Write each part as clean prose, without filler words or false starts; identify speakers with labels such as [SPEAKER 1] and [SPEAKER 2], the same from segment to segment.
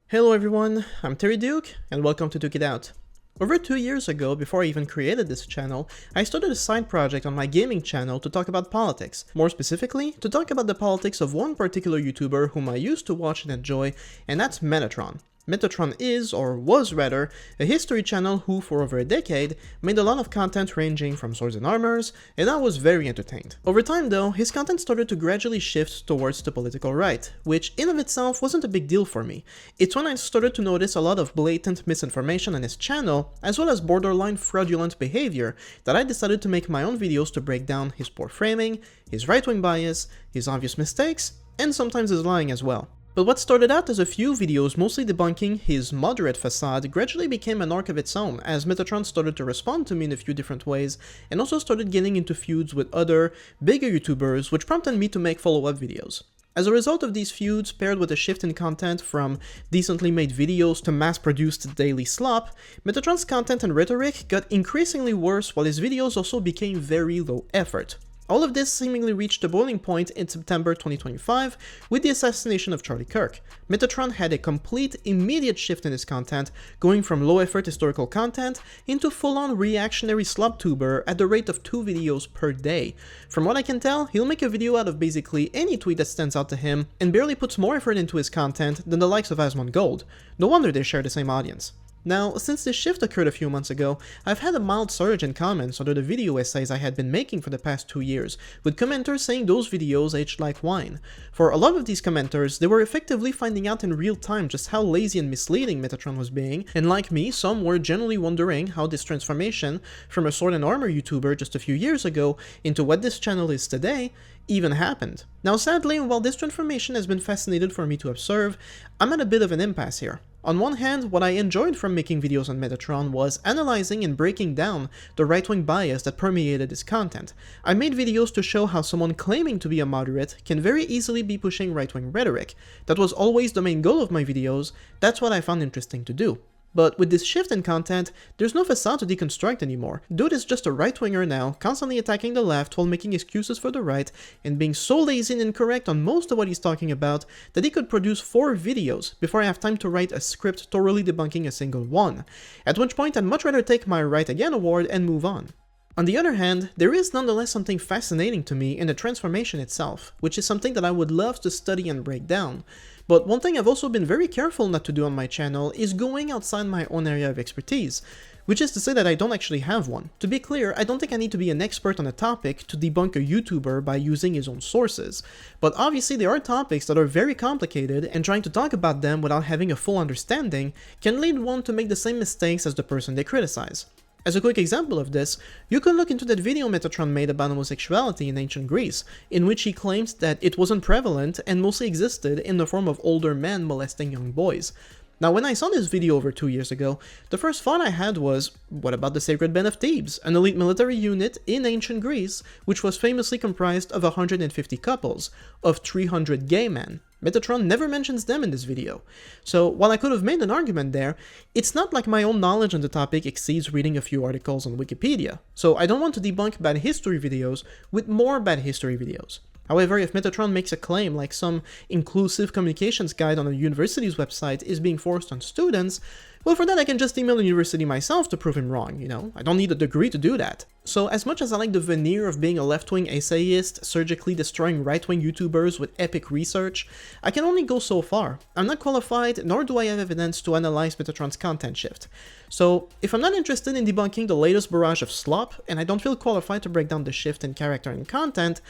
[SPEAKER 1] Hello everyone, I'm Terry Duke, and welcome to Duke It Out. Over 2 years ago, before I even created this channel, I started a side project on my gaming channel to talk about politics. More specifically, to talk about the politics of one particular YouTuber whom I used to watch and enjoy, and that's Metatron. Metatron is, or was rather, a history channel who, for over a decade, made a lot of content ranging from swords and armors, and I was very entertained. Over time though, his content started to gradually shift towards the political right, which in of itself wasn't a big deal for me. It's when I started to notice a lot of blatant misinformation on his channel, as well as borderline fraudulent behavior, that I decided to make my own videos to break down his poor framing, his right-wing bias, his obvious mistakes, and sometimes his lying as well. But what started out as a few videos mostly debunking his moderate facade gradually became an arc of its own, as Metatron started to respond to me in a few different ways, and also started getting into feuds with other, bigger YouTubers, which prompted me to make follow-up videos. As a result of these feuds, paired with a shift in content from decently made videos to mass-produced daily slop, Metatron's content and rhetoric got increasingly worse while his videos also became very low effort. All of this seemingly reached a boiling point in September 2025 with the assassination of Charlie Kirk. Metatron had a complete, immediate shift in his content, going from low-effort historical content into full-on reactionary sloptuber at the rate of 2 videos per day. From what I can tell, he'll make a video out of basically any tweet that stands out to him, and barely puts more effort into his content than the likes of Asmongold. No wonder they share the same audience. Now, since this shift occurred a few months ago, I've had a mild surge in comments under the video essays I had been making for the past 2 years, with commenters saying those videos aged like wine. For a lot of these commenters, they were effectively finding out in real time just how lazy and misleading Metatron was being, and like me, some were genuinely wondering how this transformation from a sword and armor YouTuber just a few years ago into what this channel is today even happened. Now sadly, while this transformation has been fascinating for me to observe, I'm at a bit of an impasse here. On one hand, what I enjoyed from making videos on Metatron was analyzing and breaking down the right-wing bias that permeated his content. I made videos to show how someone claiming to be a moderate can very easily be pushing right-wing rhetoric. That was always the main goal of my videos, that's what I found interesting to do. But with this shift in content, there's no facade to deconstruct anymore. Dude is just a right-winger now, constantly attacking the left while making excuses for the right, and being so lazy and incorrect on most of what he's talking about that he could produce 4 videos before I have time to write a script thoroughly debunking a single one. At which point I'd much rather take my Right Again award and move on. On the other hand, there is nonetheless something fascinating to me in the transformation itself, which is something that I would love to study and break down. But one thing I've also been very careful not to do on my channel is going outside my own area of expertise, which is to say that I don't actually have one. To be clear, I don't think I need to be an expert on a topic to debunk a YouTuber by using his own sources, but obviously there are topics that are very complicated, and trying to talk about them without having a full understanding can lead one to make the same mistakes as the person they criticize. As a quick example of this, you can look into that video Metatron made about homosexuality in ancient Greece, in which he claims that it wasn't prevalent and mostly existed in the form of older men molesting young boys. Now, when I saw this video over 2 years ago, the first thought I had was, what about the Sacred Band of Thebes, an elite military unit in ancient Greece, which was famously comprised of 150 couples, of 300 gay men? Metatron never mentions them in this video. So, while I could have made an argument there, it's not like my own knowledge on the topic exceeds reading a few articles on Wikipedia, so I don't want to debunk bad history videos with more bad history videos. However, if Metatron makes a claim like some inclusive communications guide on a university's website is being forced on students, well, for that I can just email the university myself to prove him wrong, you know? I don't need a degree to do that. So as much as I like the veneer of being a left-wing essayist, surgically destroying right-wing YouTubers with epic research, I can only go so far. I'm not qualified, nor do I have evidence to analyze Metatron's content shift. So if I'm not interested in debunking the latest barrage of slop, and I don't feel qualified to break down the shift in character and content,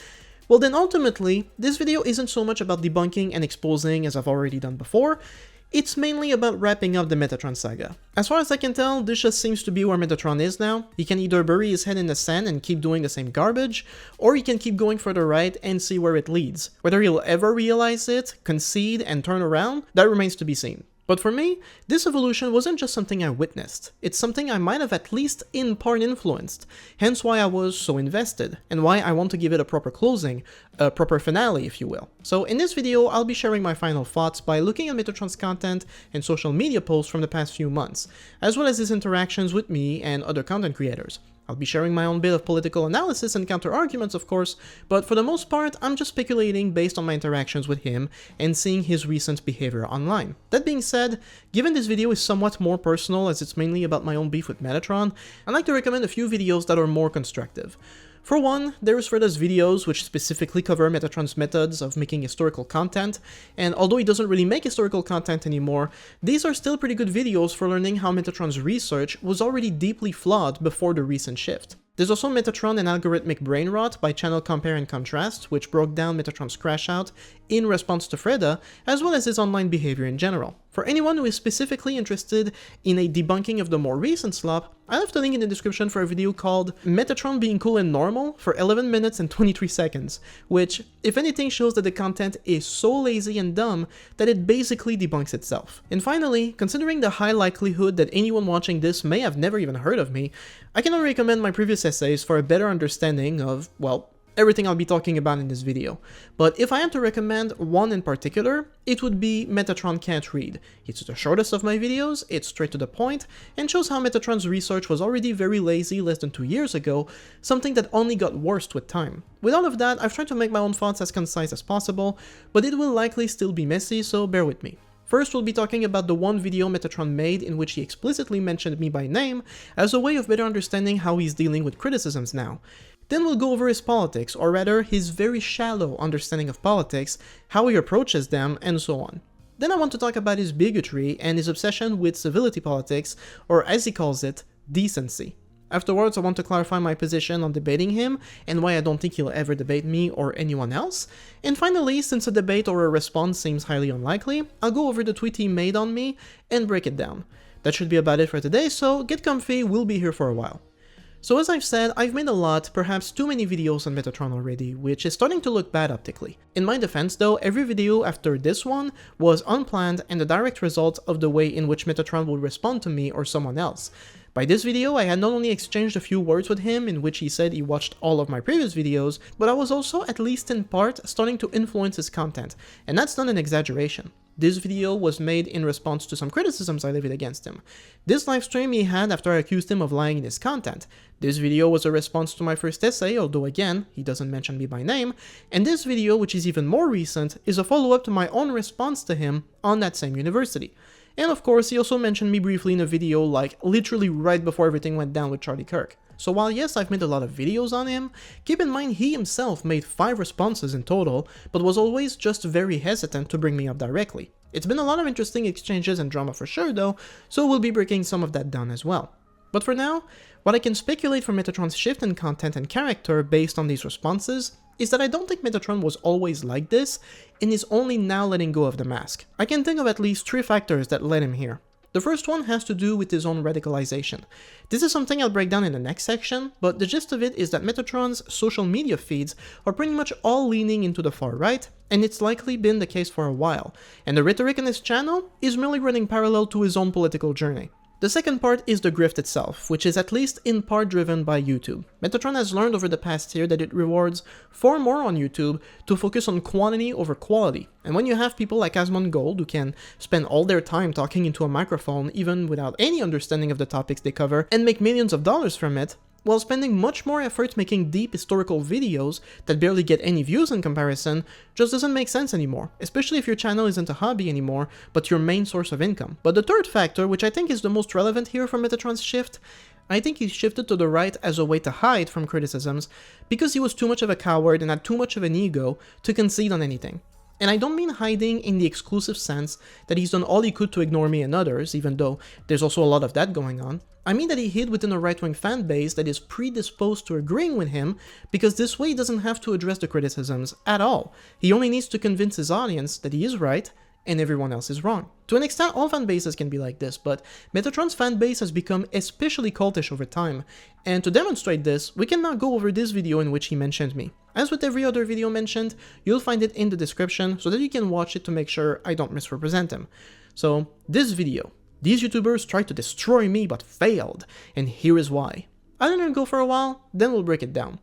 [SPEAKER 1] well then ultimately, this video isn't so much about debunking and exposing as I've already done before, it's mainly about wrapping up the Metatron saga. As far as I can tell, this just seems to be where Metatron is now. He can either bury his head in the sand and keep doing the same garbage, or he can keep going further right and see where it leads. Whether he'll ever realize it, concede, and turn around, that remains to be seen. But for me, this evolution wasn't just something I witnessed, it's something I might have at least in part influenced, hence why I was so invested, and why I want to give it a proper closing, a proper finale if you will. So in this video, I'll be sharing my final thoughts by looking at Metatron's content and social media posts from the past few months, as well as his interactions with me and other content creators. I'll be sharing my own bit of political analysis and counter-arguments, of course, but for the most part, I'm just speculating based on my interactions with him and seeing his recent behavior online. That being said, given this video is somewhat more personal as it's mainly about my own beef with Metatron, I'd like to recommend a few videos that are more constructive. For one, there is Fuentes' videos which specifically cover Metatron's methods of making historical content, and although he doesn't really make historical content anymore, these are still pretty good videos for learning how Metatron's research was already deeply flawed before the recent shift. There's also Metatron and Algorithmic Brain Rot by Channel Compare and Contrast, which broke down Metatron's crash out in response to Freda, as well as his online behavior in general. For anyone who is specifically interested in a debunking of the more recent slop, I left a link in the description for a video called Metatron Being Cool and Normal for 11 minutes and 23 seconds, which, if anything, shows that the content is so lazy and dumb that it basically debunks itself. And finally, considering the high likelihood that anyone watching this may have never even heard of me, I can only recommend my previous essays for a better understanding of, well, everything I'll be talking about in this video. But if I had to recommend one in particular, it would be Metatron Can't Read. It's the shortest of my videos, it's straight to the point, and shows how Metatron's research was already very lazy less than 2 years ago, something that only got worse with time. With all of that, I've tried to make my own thoughts as concise as possible, but it will likely still be messy, so bear with me. First, we'll be talking about the one video Metatron made in which he explicitly mentioned me by name as a way of better understanding how he's dealing with criticisms now. Then we'll go over his politics, or rather, his very shallow understanding of politics, how he approaches them, and so on. Then I want to talk about his bigotry and his obsession with civility politics, or as he calls it, decency. Afterwards, I want to clarify my position on debating him, and why I don't think he'll ever debate me or anyone else. And finally, since a debate or a response seems highly unlikely, I'll go over the tweet he made on me and break it down. That should be about it for today, so get comfy, we'll be here for a while. So as I've said, I've made a lot, perhaps too many videos on Metatron already, which is starting to look bad optically. In my defense though, every video after this one was unplanned and a direct result of the way in which Metatron would respond to me or someone else. By this video, I had not only exchanged a few words with him in which he said he watched all of my previous videos, but I was also, at least in part, starting to influence his content, and that's not an exaggeration. This video was made in response to some criticisms I levied against him. This livestream he had after I accused him of lying in his content. This video was a response to my first essay, although again, he doesn't mention me by name, and this video, which is even more recent, is a follow-up to my own response to him on that same university. And of course, he also mentioned me briefly in a video like literally right before everything went down with Charlie Kirk. So while yes, I've made a lot of videos on him, keep in mind he himself made 5 responses in total, but was always just very hesitant to bring me up directly. It's been a lot of interesting exchanges and drama for sure though, so we'll be breaking some of that down as well. But for now, what I can speculate from Metatron's shift in content and character based on these responses is that I don't think Metatron was always like this, and is only now letting go of the mask. I can think of at least 3 factors that led him here. The first one has to do with his own radicalization. This is something I'll break down in the next section, but the gist of it is that Metatron's social media feeds are pretty much all leaning into the far right, and it's likely been the case for a while, and the rhetoric on his channel is merely running parallel to his own political journey. The second part is the grift itself, which is at least in part driven by YouTube. Metatron has learned over the past year that it rewards far more on YouTube to focus on quantity over quality. And when you have people like Asmongold who can spend all their time talking into a microphone even without any understanding of the topics they cover and make millions of dollars from it, while spending much more effort making deep historical videos that barely get any views in comparison, just doesn't make sense anymore, especially if your channel isn't a hobby anymore, but your main source of income. But the third factor, which I think is the most relevant here for Metatron's shift, I think he shifted to the right as a way to hide from criticisms, because he was too much of a coward and had too much of an ego to concede on anything. And I don't mean hiding in the exclusive sense that he's done all he could to ignore me and others, even though there's also a lot of that going on. I mean that he hid within a right-wing fan base that is predisposed to agreeing with him, because this way he doesn't have to address the criticisms at all. He only needs to convince his audience that he is right and everyone else is wrong. To an extent, all fan bases can be like this, but Metatron's fan base has become especially cultish over time, and to demonstrate this, we can now go over this video in which he mentioned me. As with every other video mentioned, you'll find it in the description so that you can watch it to make sure I don't misrepresent him. So, this video. These YouTubers tried to destroy me but failed, and here is why. I'll let it go for a while, then we'll break it down.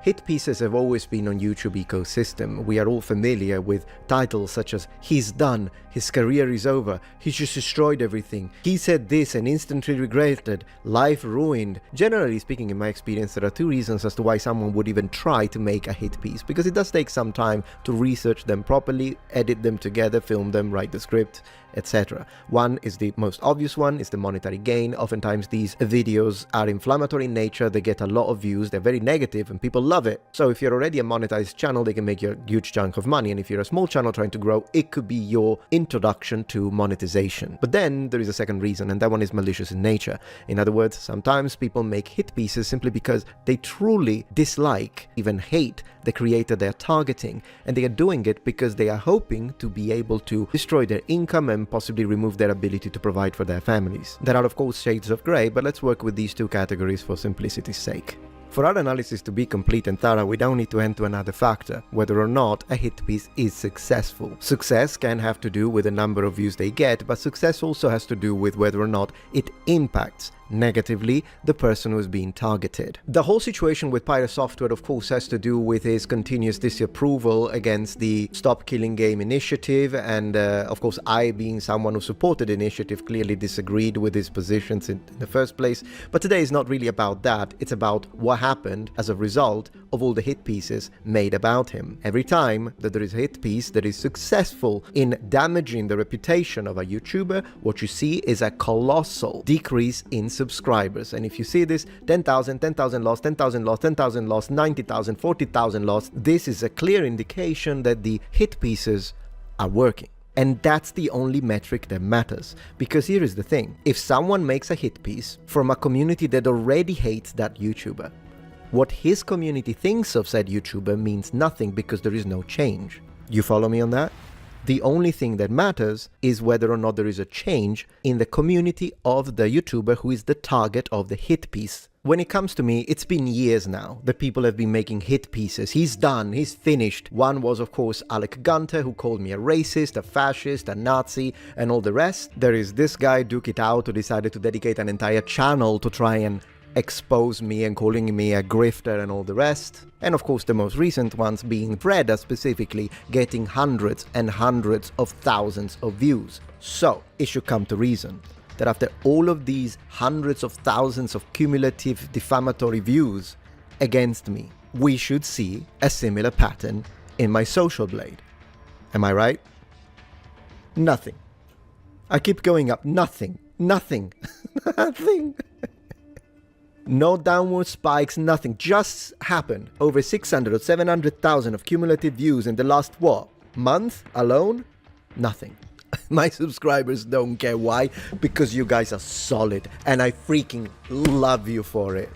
[SPEAKER 2] Hit pieces have always been on YouTube ecosystem. We are all familiar with titles such as "He's done," "His career is over," "He's just destroyed everything," "He said this and instantly regretted," "Life ruined." Generally speaking, in my experience, there are two reasons as to why someone would even try to make a hit piece, because it does take some time to research them properly, edit them together, film them, write the script, etc. One is the most obvious one, is the monetary gain. Oftentimes these videos are inflammatory in nature, they get a lot of views, they're very negative and people love it. So if you're already a monetized channel, they can make you a huge chunk of money, and if you're a small channel trying to grow, it could be your introduction to monetization. But then there is a second reason, and that one is malicious in nature. In other words, sometimes people make hit pieces simply because they truly dislike, even hate, the creator they're targeting, and they are doing it because they are hoping to be able to destroy their income and possibly remove their ability to provide for their families. There are of course shades of grey, but let's work with these two categories for simplicity's sake. For our analysis to be complete and thorough, we don't need to enter another factor, whether or not a hit piece is successful. Success can have to do with the number of views they get, but success also has to do with whether or not it impacts negatively the person who is being targeted. The whole situation with Pyro Software of course has to do with his continuous disapproval against the Stop Killing Game initiative, and of course I, being someone who supported the initiative, clearly disagreed with his positions in the first place. But today is not really about that, it's about what happened as a result of all the hit pieces made about him. Every time that there is a hit piece that is successful in damaging the reputation of a YouTuber, what you see is a colossal decrease in subscribers. And if you see this 10,000, 10,000 lost, 10,000 lost, 10,000 lost, 90,000, 40,000 lost, this is a clear indication that the hit pieces are working. And that's the only metric that matters. Because here is the thing, if someone makes a hit piece from a community that already hates that YouTuber, what his community thinks of said YouTuber means nothing, because there is no change. You follow me on that? The only thing that matters is whether or not there is a change in the community of the YouTuber who is the target of the hit piece. When it comes to me, it's been years now that people have been making hit pieces. He's done, he's finished. One was of course Alec Gunter, who called me a racist, a fascist, a Nazi, and all the rest. There is this guy, Duke It Out, who decided to dedicate an entire channel to try and expose me and calling me a grifter and all the rest. And of course the most recent ones being Freda specifically, getting hundreds and hundreds of thousands of views. So it should come to reason that after all of these hundreds of thousands of cumulative defamatory views against me, we should see a similar pattern in my social blade. Am I right? Nothing. I keep going up. Nothing. Nothing. Nothing. No downward spikes, nothing. Just happened. Over 600 or 700,000 of cumulative views in the last, what, month alone? Nothing. My subscribers don't care. Why? Because you guys are solid, and I freaking love you for it.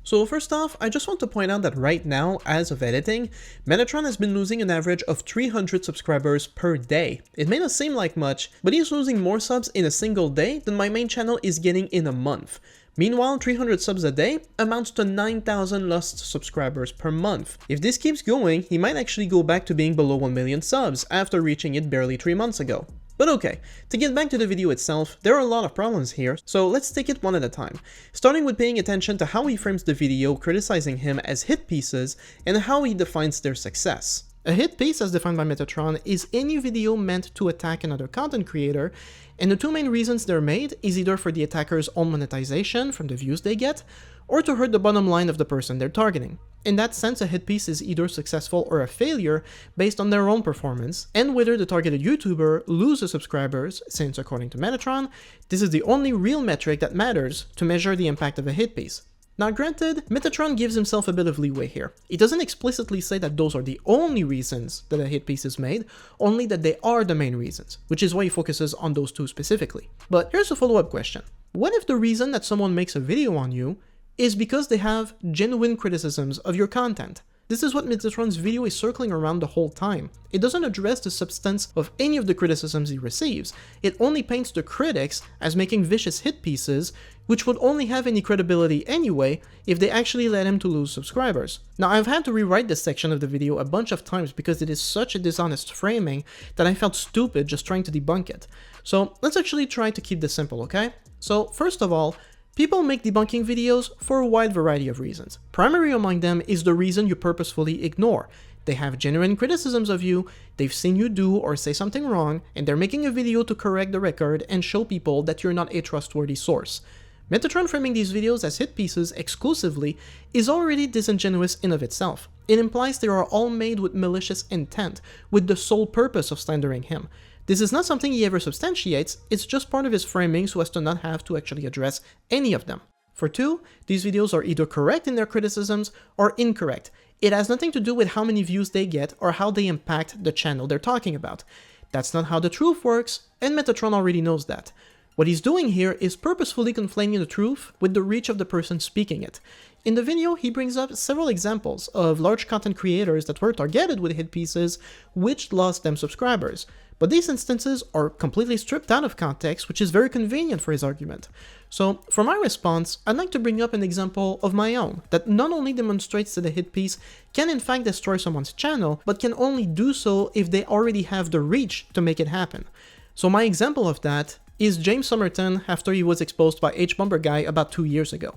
[SPEAKER 1] So first off, I just want to point out that right now, as of editing, Metatron has been losing an average of 300 subscribers per day. It may not seem like much, but he's losing more subs in a single day than my main channel is getting in a month. Meanwhile, 300 subs a day amounts to 9,000 lost subscribers per month. If this keeps going, he might actually go back to being below 1 million subs after reaching it barely 3 months ago. But okay, to get back to the video itself, there are a lot of problems here, so let's take it one at a time. Starting with paying attention to how he frames the video, criticizing him as hit pieces, and how he defines their success. A hit piece, as defined by Metatron, is any video meant to attack another content creator, and the two main reasons they're made is either for the attacker's own monetization from the views they get, or to hurt the bottom line of the person they're targeting. In that sense, a hit piece is either successful or a failure based on their own performance, and whether the targeted YouTuber loses subscribers, since according to Metatron, this is the only real metric that matters to measure the impact of a hit piece. Now granted, Metatron gives himself a bit of leeway here. He doesn't explicitly say that those are the only reasons that a hit piece is made, only that they are the main reasons, which is why he focuses on those two specifically. But here's a follow-up question. What if the reason that someone makes a video on you is because they have genuine criticisms of your content? This is what Metatron's video is circling around the whole time. It doesn't address the substance of any of the criticisms he receives, it only paints the critics as making vicious hit pieces, which would only have any credibility anyway if they actually led him to lose subscribers. Now, I've had to rewrite this section of the video a bunch of times because it is such a dishonest framing that I felt stupid just trying to debunk it. So let's actually try to keep this simple, okay? So first of all, People make debunking videos for a wide variety of reasons. Primary among them is the reason you purposefully ignore. They have genuine criticisms of you, they've seen you do or say something wrong, and they're making a video to correct the record and show people that you're not a trustworthy source. Metatron framing these videos as hit pieces exclusively is already disingenuous in of itself. It implies they are all made with malicious intent, with the sole purpose of slandering him. This is not something he ever substantiates, it's just part of his framing so as to not have to actually address any of them. For two, these videos are either correct in their criticisms or incorrect. It has nothing to do with how many views they get or how they impact the channel they're talking about. That's not how the truth works, and Metatron already knows that. What he's doing here is purposefully conflating the truth with the reach of the person speaking it. In the video, he brings up several examples of large content creators that were targeted with hit pieces which lost them subscribers. But these instances are completely stripped out of context, which is very convenient for his argument. So, for my response, I'd like to bring up an example of my own that not only demonstrates that a hit piece can in fact destroy someone's channel, but can only do so if they already have the reach to make it happen. So my example of that is James Somerton after he was exposed by HBomberGuy about 2 years ago.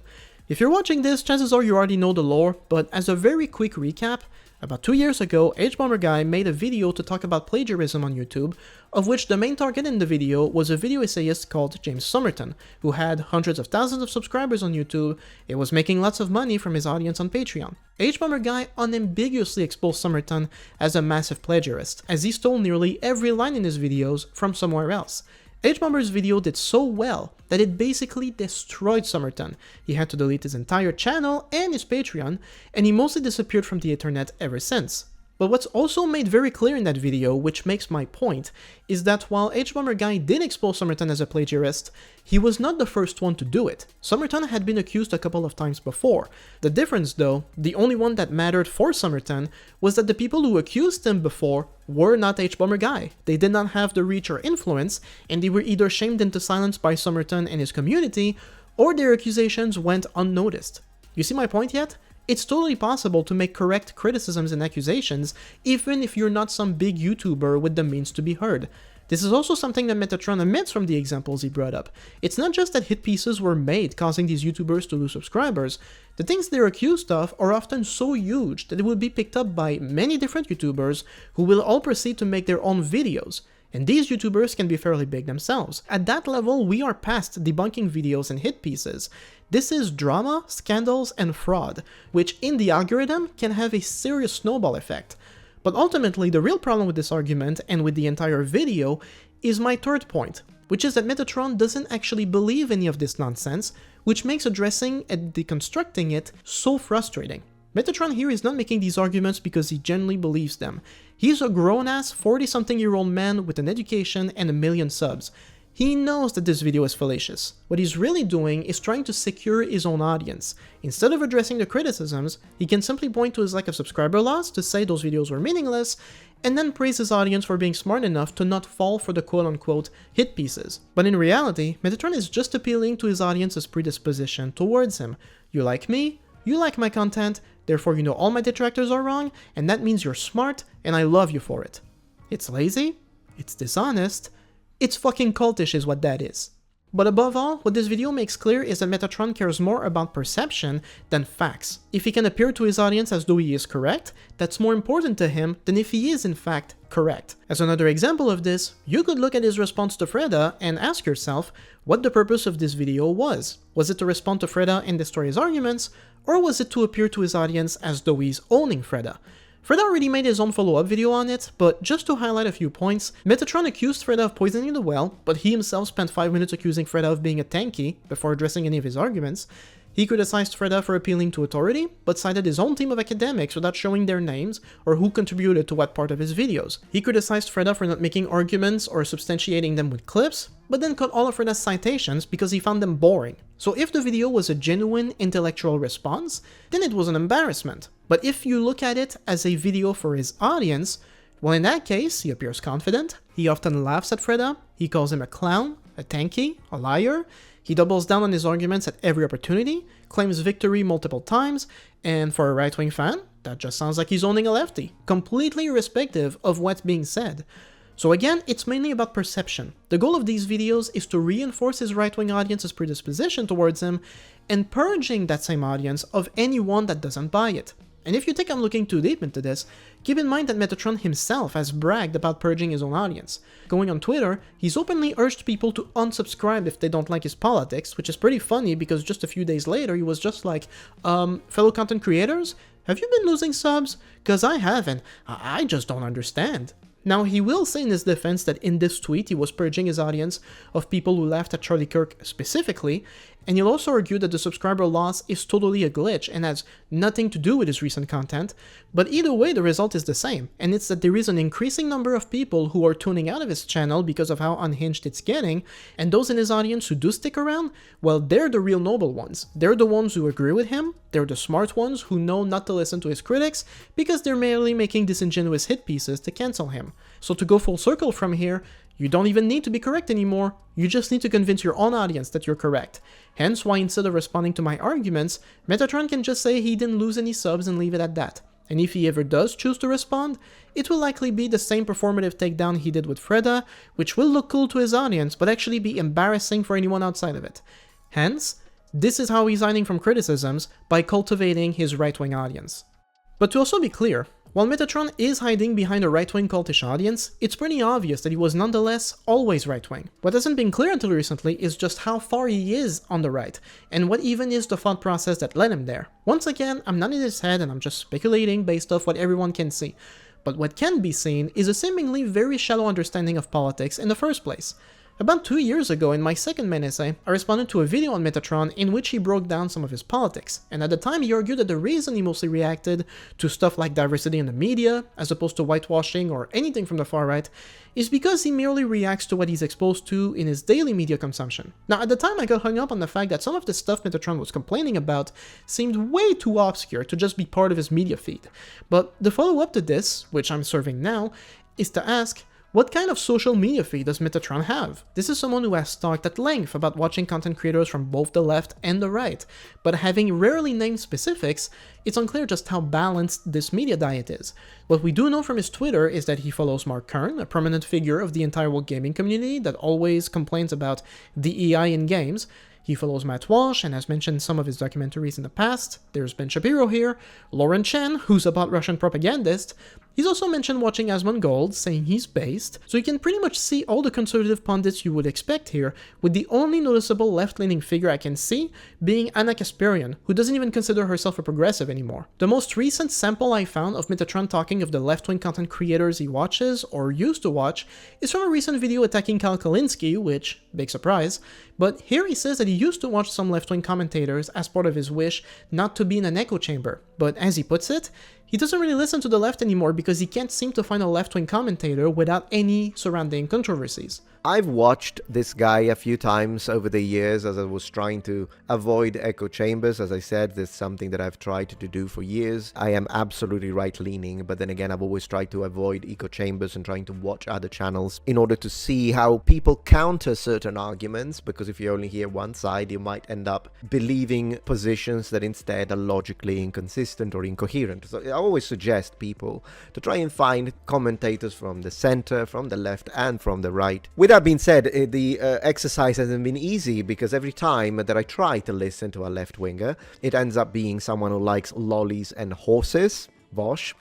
[SPEAKER 1] If you're watching this, chances are you already know the lore, but as a very quick recap, about 2 years ago, HBomberGuy made a video to talk about plagiarism on YouTube, of which the main target in the video was a video essayist called James Somerton, who had hundreds of thousands of subscribers on YouTube and was making lots of money from his audience on Patreon. HBomberGuy unambiguously exposed Somerton as a massive plagiarist, as he stole nearly every line in his videos from somewhere else. HBomber's video did so well that it basically destroyed Somerton. He had to delete his entire channel and his Patreon, and he mostly disappeared from the internet ever since. But what's also made very clear in that video, which makes my point, is that while HBomberGuy did expose Somerton as a plagiarist, he was not the first one to do it. Somerton had been accused a couple of times before. The difference though, the only one that mattered for Somerton, was that the people who accused him before were not HBomberGuy. They did not have the reach or influence, and they were either shamed into silence by Somerton and his community, or their accusations went unnoticed. You see my point yet? It's totally possible to make correct criticisms and accusations, even if you're not some big YouTuber with the means to be heard. This is also something that Metatron admits from the examples he brought up. It's not just that hit pieces were made causing these YouTubers to lose subscribers. The things they're accused of are often so huge that it will be picked up by many different YouTubers who will all proceed to make their own videos. And these YouTubers can be fairly big themselves. At that level, we are past debunking videos and hit pieces. This is drama, scandals, and fraud, which in the algorithm can have a serious snowball effect. But ultimately, the real problem with this argument, and with the entire video, is my third point, which is that Metatron doesn't actually believe any of this nonsense, which makes addressing and deconstructing it so frustrating. Metatron here is not making these arguments because he genuinely believes them. He's a grown-ass 40-something-year-old man with an education and 1 million subs. He knows that this video is fallacious. What he's really doing is trying to secure his own audience. Instead of addressing the criticisms, he can simply point to his lack of subscriber loss to say those videos were meaningless, and then praise his audience for being smart enough to not fall for the quote-unquote hit pieces. But in reality, Metatron is just appealing to his audience's predisposition towards him. You like me, you like my content, therefore you know all my detractors are wrong, and that means you're smart, and I love you for it. It's lazy, it's dishonest, it's fucking cultish is what that is. But above all, what this video makes clear is that Metatron cares more about perception than facts. If he can appear to his audience as though he is correct, that's more important to him than if he is in fact correct. As another example of this, you could look at his response to Freda and ask yourself what the purpose of this video was. Was it to respond to Freda and destroy his arguments, or was it to appear to his audience as though he's owning Freda? Freda already made his own follow-up video on it, but just to highlight a few points, Metatron accused Freda of poisoning the well, but he himself spent 5 minutes accusing Freda of being a tanky before addressing any of his arguments. He criticized Freda for appealing to authority, but cited his own team of academics without showing their names or who contributed to what part of his videos. He criticized Freda for not making arguments or substantiating them with clips, but then cut all of Freda's citations because he found them boring. So if the video was a genuine intellectual response, then it was an embarrassment. But if you look at it as a video for his audience, well in that case, he appears confident, he often laughs at Freda, he calls him a clown, a tanky, a liar, he doubles down on his arguments at every opportunity, claims victory multiple times, and for a right-wing fan, that just sounds like he's owning a lefty, completely irrespective of what's being said. So again, it's mainly about perception. The goal of these videos is to reinforce his right-wing audience's predisposition towards him, and purging that same audience of anyone that doesn't buy it. And if you think I'm looking too deep into this, keep in mind that Metatron himself has bragged about purging his own audience. Going on Twitter, he's openly urged people to unsubscribe if they don't like his politics, which is pretty funny because just a few days later he was just like, fellow content creators, have you been losing subs? Cause I haven't, I just don't understand. Now, he will say in his defense that in this tweet he was purging his audience of people who laughed at Charlie Kirk specifically, and he'll also argue that the subscriber loss is totally a glitch and has nothing to do with his recent content, but either way the result is the same, and it's that there is an increasing number of people who are tuning out of his channel because of how unhinged it's getting, and those in his audience who do stick around, well, they're the real noble ones. They're the ones who agree with him, they're the smart ones who know not to listen to his critics because they're merely making disingenuous hit pieces to cancel him. So to go full circle from here, you don't even need to be correct anymore, you just need to convince your own audience that you're correct. Hence why instead of responding to my arguments, Metatron can just say he didn't lose any subs and leave it at that. And if he ever does choose to respond, it will likely be the same performative takedown he did with Freda, which will look cool to his audience but actually be embarrassing for anyone outside of it. Hence, this is how he's hiding from criticisms, by cultivating his right-wing audience. But to also be clear, while Metatron is hiding behind a right-wing cultish audience, it's pretty obvious that he was nonetheless always right-wing. What hasn't been clear until recently is just how far he is on the right, and what even is the thought process that led him there. Once again, I'm not in his head and I'm just speculating based off what everyone can see. But what can be seen is a seemingly very shallow understanding of politics in the first place. About 2 years ago, in my second main essay, I responded to a video on Metatron in which he broke down some of his politics, and at the time he argued that the reason he mostly reacted to stuff like diversity in the media, as opposed to whitewashing or anything from the far right, is because he merely reacts to what he's exposed to in his daily media consumption. Now, at the time I got hung up on the fact that some of the stuff Metatron was complaining about seemed way too obscure to just be part of his media feed. But the follow-up to this, which I'm serving now, is to ask, what kind of social media feed does Metatron have? This is someone who has talked at length about watching content creators from both the left and the right, but having rarely named specifics, it's unclear just how balanced this media diet is. What we do know from his Twitter is that he follows Mark Kern, a prominent figure of the entire world gaming community that always complains about DEI in games. He follows Matt Walsh and has mentioned some of his documentaries in the past. There's Ben Shapiro here, Lauren Chen, who's a bot Russian propagandist. He's also mentioned watching Asmongold, saying he's based, so you can pretty much see all the conservative pundits you would expect here, with the only noticeable left-leaning figure I can see being Anna Kasparian, who doesn't even consider herself a progressive anymore. The most recent sample I found of Metatron talking of the left-wing content creators he watches, or used to watch, is from a recent video attacking Kulinski, which, big surprise, but here he says that he used to watch some left-wing commentators as part of his wish not to be in an echo chamber, but as he puts it, he doesn't really listen to the left anymore because he can't seem to find a left-wing commentator without any surrounding controversies.
[SPEAKER 2] I've watched this guy a few times over the years as I was trying to avoid echo chambers. As I said, this is something that I've tried to do for years. I am absolutely right-leaning, but then again, I've always tried to avoid echo chambers and trying to watch other channels in order to see how people counter certain arguments, because if you only hear one side, you might end up believing positions that instead are logically inconsistent or incoherent. So I always suggest people to try and find commentators from the center, from the left, and from the right. With that being said, the exercise hasn't been easy, because every time that I try to listen to a left-winger, it ends up being someone who likes lollies and horses. Bosch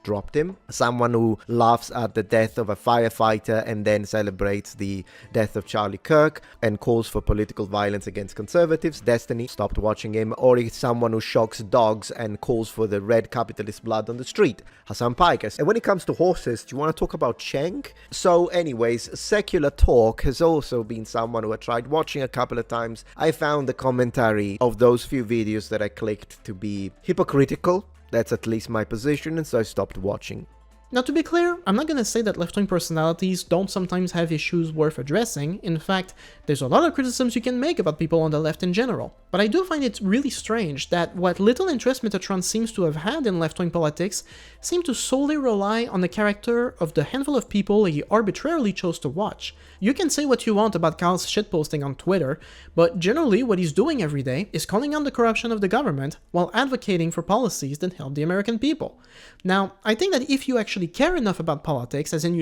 [SPEAKER 2] dropped him. Someone who laughs at the death of a firefighter and then celebrates the death of Charlie Kirk and calls for political violence against conservatives. Destiny stopped watching him. Or he's someone who shocks dogs and calls for the red capitalist blood on the street. Hassan Pikus. And when it comes to horses, do you want to talk about Cheng? So anyways, Secular Talk has also been someone who I tried watching a couple of times. I found the commentary of those few videos that I clicked to be hypocritical. That's at least my position, and so I stopped watching.
[SPEAKER 1] Now, to be clear, I'm not gonna say that left-wing personalities don't sometimes have issues worth addressing. In fact, there's a lot of criticisms you can make about people on the left in general. But I do find it really strange that what little interest Metatron seems to have had in left-wing politics seemed to solely rely on the character of the handful of people he arbitrarily chose to watch. You can say what you want about Kyle's shitposting on Twitter, but generally what he's doing every day is calling out the corruption of the government while advocating for policies that help the American people. Now, I think that if you actually care enough about politics, as in,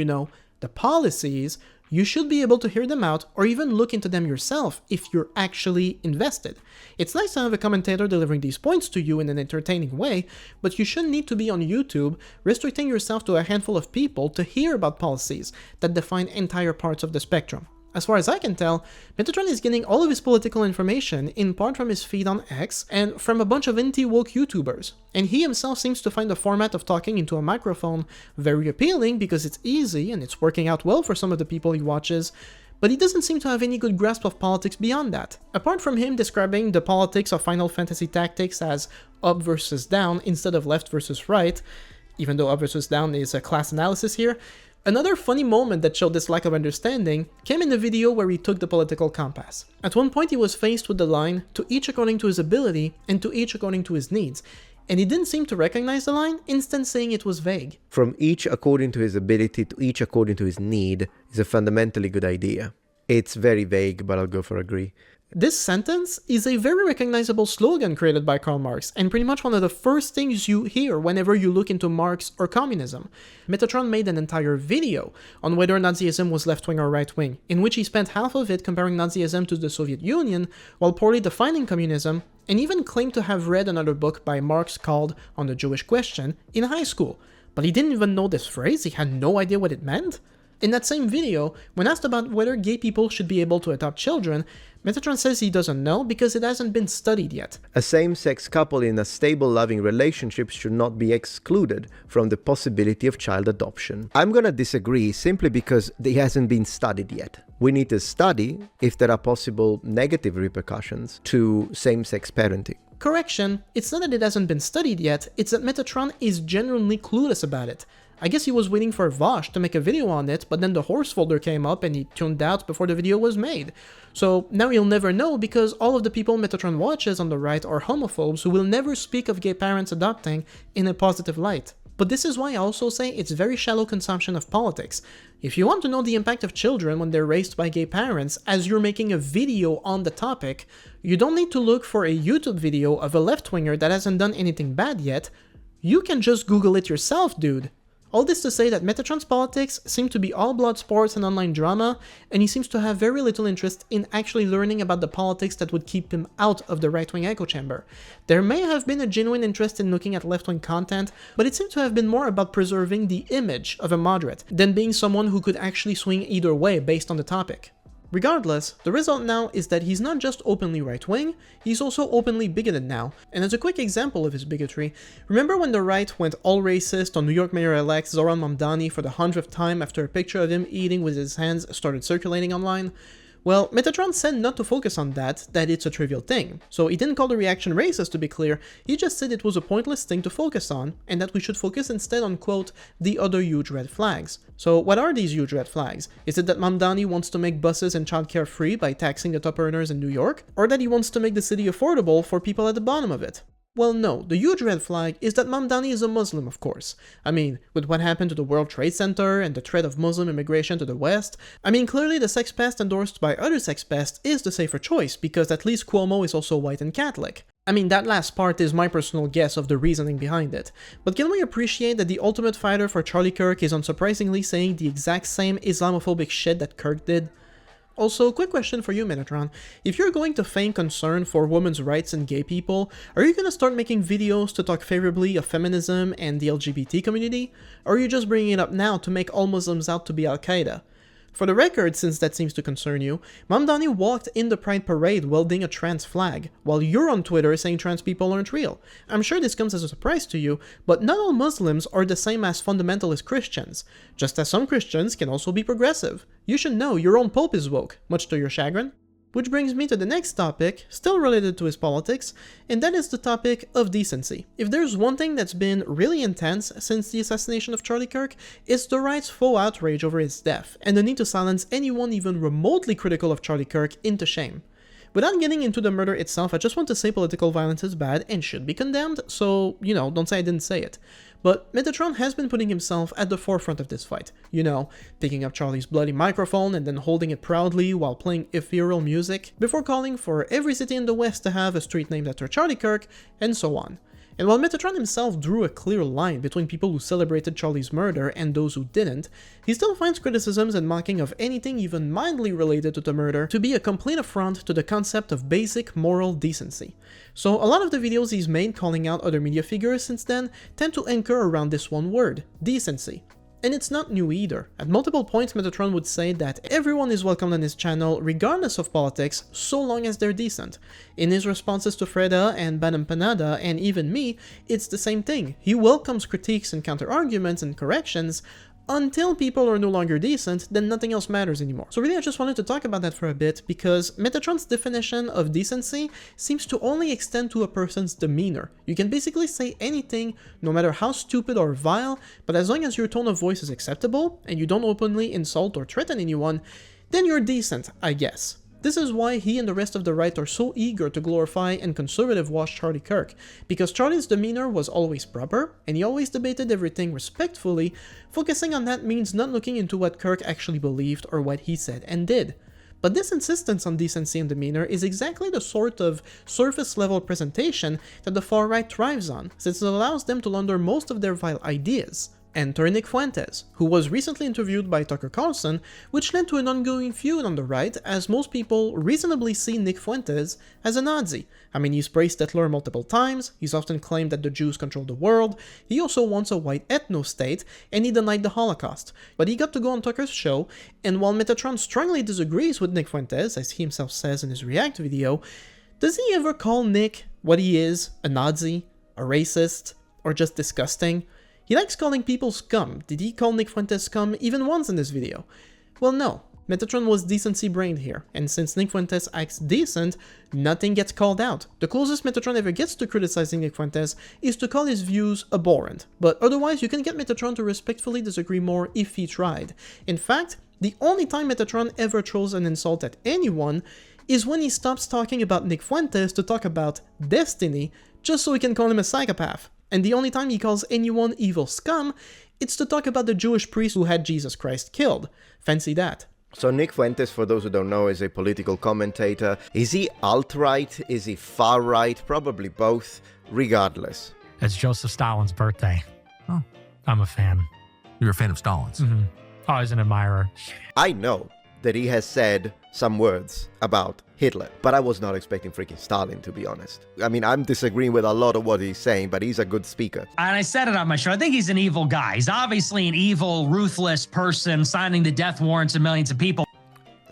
[SPEAKER 1] The policies, you should be able to hear them out or even look into them yourself if you're actually invested. It's nice to have a commentator delivering these points to you in an entertaining way, but you shouldn't need to be on YouTube restricting yourself to a handful of people to hear about policies that define entire parts of the spectrum. As far as I can tell, Metatron is getting all of his political information in part from his feed on X and from a bunch of anti-woke YouTubers. And he himself seems to find the format of talking into a microphone very appealing because it's easy and it's working out well for some of the people he watches, but he doesn't seem to have any good grasp of politics beyond that. Apart from him describing the politics of Final Fantasy Tactics as up versus down instead of left versus right, even though up versus down is a class analysis here, another funny moment that showed this lack of understanding came in the video where he took the political compass. At one point he was faced with the line, to each according to his ability and to each according to his needs, and he didn't seem to recognize the line, instead saying it was vague.
[SPEAKER 2] From each according to his ability to each according to his need is a fundamentally good idea. It's very vague, but I'll go for agree.
[SPEAKER 1] This sentence is a very recognizable slogan created by Karl Marx, and pretty much one of the first things you hear whenever you look into Marx or communism. Metatron made an entire video on whether Nazism was left-wing or right-wing, in which he spent half of it comparing Nazism to the Soviet Union, while poorly defining communism, and even claimed to have read another book by Marx called On the Jewish Question in high school. But he didn't even know this phrase, he had no idea what it meant? In that same video, when asked about whether gay people should be able to adopt children, Metatron says he doesn't know because it hasn't been studied yet.
[SPEAKER 2] A same-sex couple in a stable, loving relationship should not be excluded from the possibility of child adoption. I'm gonna disagree simply because it hasn't been studied yet. We need to study if there are possible negative repercussions to same-sex parenting.
[SPEAKER 1] Correction, it's not that it hasn't been studied yet, it's that Metatron is genuinely clueless about it. I guess he was waiting for Vosh to make a video on it, but then the horse folder came up and he tuned out before the video was made. So now he'll never know because all of the people Metatron watches on the right are homophobes who will never speak of gay parents adopting in a positive light. But this is why I also say it's very shallow consumption of politics. If you want to know the impact of children when they're raised by gay parents as you're making a video on the topic, you don't need to look for a YouTube video of a left-winger that hasn't done anything bad yet. You can just Google it yourself, dude. All this to say that Metatron's politics seem to be all blood sports and online drama, and he seems to have very little interest in actually learning about the politics that would keep him out of the right-wing echo chamber. There may have been a genuine interest in looking at left-wing content, but it seemed to have been more about preserving the image of a moderate than being someone who could actually swing either way based on the topic. Regardless, the result now is that he's not just openly right-wing, he's also openly bigoted now. And as a quick example of his bigotry, remember when the right went all racist on New York Mayor-elect Zoran Mamdani for the 100th time after a picture of him eating with his hands started circulating online? Well, Metatron said not to focus on that it's a trivial thing. So he didn't call the reaction racist, to be clear, he just said it was a pointless thing to focus on, and that we should focus instead on, quote, the other huge red flags. So what are these huge red flags? Is it that Mamdani wants to make buses and childcare free by taxing the top earners in New York? Or that he wants to make the city affordable for people at the bottom of it? Well, no, the huge red flag is that Mamdani is a Muslim, of course. I mean, with what happened to the World Trade Center and the threat of Muslim immigration to the West, I mean, clearly the sex pest endorsed by other sex pests is the safer choice, because at least Cuomo is also white and Catholic. I mean, that last part is my personal guess of the reasoning behind it. But can we appreciate that the ultimate fighter for Charlie Kirk is unsurprisingly saying the exact same Islamophobic shit that Kirk did? Also, quick question for you, Metatron. If you're going to feign concern for women's rights and gay people, are you going to start making videos to talk favorably of feminism and the LGBT community? Or are you just bringing it up now to make all Muslims out to be Al-Qaeda? For the record, since that seems to concern you, Mamdani walked in the Pride Parade wielding a trans flag, while you're on Twitter saying trans people aren't real. I'm sure this comes as a surprise to you, but not all Muslims are the same as fundamentalist Christians, just as some Christians can also be progressive. You should know your own Pope is woke, much to your chagrin. Which brings me to the next topic, still related to his politics, and that is the topic of decency. If there's one thing that's been really intense since the assassination of Charlie Kirk, it's the right's full outrage over his death, and the need to silence anyone even remotely critical of Charlie Kirk into shame. Without getting into the murder itself, I just want to say political violence is bad and should be condemned, so, don't say I didn't say it. But Metatron has been putting himself at the forefront of this fight, picking up Charlie's bloody microphone and then holding it proudly while playing ethereal music, before calling for every city in the West to have a street named after Charlie Kirk, and so on. And while Metatron himself drew a clear line between people who celebrated Charlie's murder and those who didn't, he still finds criticisms and mocking of anything even mildly related to the murder to be a complete affront to the concept of basic moral decency. So a lot of the videos he's made calling out other media figures since then tend to anchor around this one word, decency. And it's not new either. At multiple points, Metatron would say that everyone is welcome on his channel regardless of politics, so long as they're decent. In his responses to Freda and Banampanada and even me, it's the same thing. He welcomes critiques and counter-arguments and corrections. Until people are no longer decent, then nothing else matters anymore. So really I just wanted to talk about that for a bit, because Metatron's definition of decency seems to only extend to a person's demeanor. You can basically say anything, no matter how stupid or vile, but as long as your tone of voice is acceptable, and you don't openly insult or threaten anyone, then you're decent, I guess. This is why he and the rest of the right are so eager to glorify and conservative wash Charlie Kirk, because Charlie's demeanor was always proper, and he always debated everything respectfully. Focusing on that means not looking into what Kirk actually believed or what he said and did. But this insistence on decency and demeanor is exactly the sort of surface-level presentation that the far right thrives on, since it allows them to launder most of their vile ideas. Enter Nick Fuentes, who was recently interviewed by Tucker Carlson, which led to an ongoing feud on the right, as most people reasonably see Nick Fuentes as a Nazi. I mean, he's praised Hitler multiple times, he's often claimed that the Jews control the world, he also wants a white ethno-state, and he denied the Holocaust. But he got to go on Tucker's show, and while Metatron strongly disagrees with Nick Fuentes, as he himself says in his React video, does he ever call Nick what he is, a Nazi, a racist, or just disgusting? He likes calling people scum. Did he call Nick Fuentes scum even once in this video? Well, no. Metatron was decency-brained here, and since Nick Fuentes acts decent, nothing gets called out. The closest Metatron ever gets to criticizing Nick Fuentes is to call his views abhorrent, but otherwise you can get Metatron to respectfully disagree more if he tried. In fact, the only time Metatron ever throws an insult at anyone is when he stops talking about Nick Fuentes to talk about Destiny, just so he can call him a psychopath. And the only time he calls anyone evil scum, it's to talk about the Jewish priest who had Jesus Christ killed. Fancy that.
[SPEAKER 2] So Nick Fuentes, for those who don't know, is a political commentator. Is he alt-right? Is he far-right? Probably both. Regardless.
[SPEAKER 3] It's Joseph Stalin's birthday. Oh, I'm a fan.
[SPEAKER 4] You're a fan of Stalin's?
[SPEAKER 3] Mm-hmm. Always an admirer.
[SPEAKER 2] I know that he has said some words about Hitler, but I was not expecting freaking Stalin, to be honest. I mean, I'm disagreeing with a lot of what he's saying, but he's a good speaker.
[SPEAKER 5] And I said it on my show. I think he's an evil guy. He's obviously an evil, ruthless person signing the death warrants of millions of people.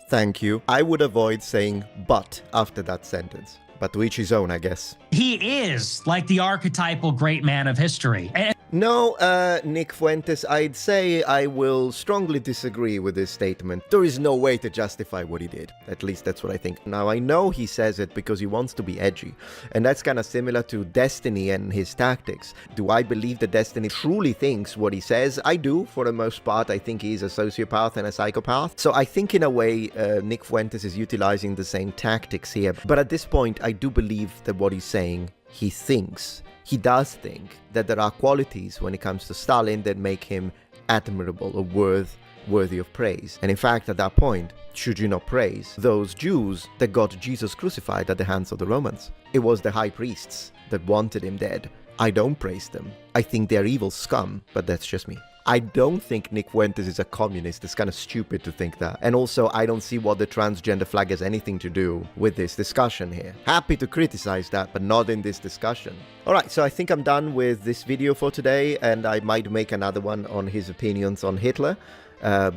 [SPEAKER 2] Thank you. I would avoid saying but after that sentence. But to each his own, I guess.
[SPEAKER 5] He is like the archetypal great man of history.
[SPEAKER 2] No, Nick Fuentes, I'd say I will strongly disagree with this statement. There is no way to justify what he did. At least that's what I think. Now, I know he says it because he wants to be edgy. And that's kind of similar to Destiny and his tactics. Do I believe that Destiny truly thinks what he says? I do, for the most part. I think he's a sociopath and a psychopath. So I think in a way, Nick Fuentes is utilizing the same tactics here. But at this point, I do believe that what he's saying, he thinks. He does think that there are qualities when it comes to Stalin that make him admirable or worthy of praise. And in fact, at that point, should you not praise those Jews that got Jesus crucified at the hands of the Romans? It was the high priests that wanted him dead. I don't praise them. I think they're evil scum, but that's just me. I don't think Nick Fuentes is a communist. It's kind of stupid to think that. And also, I don't see what the transgender flag has anything to do with this discussion here. Happy to criticize that, but not in this discussion. Alright, so I think I'm done with this video for today, and I might make another one on his opinions on Hitler.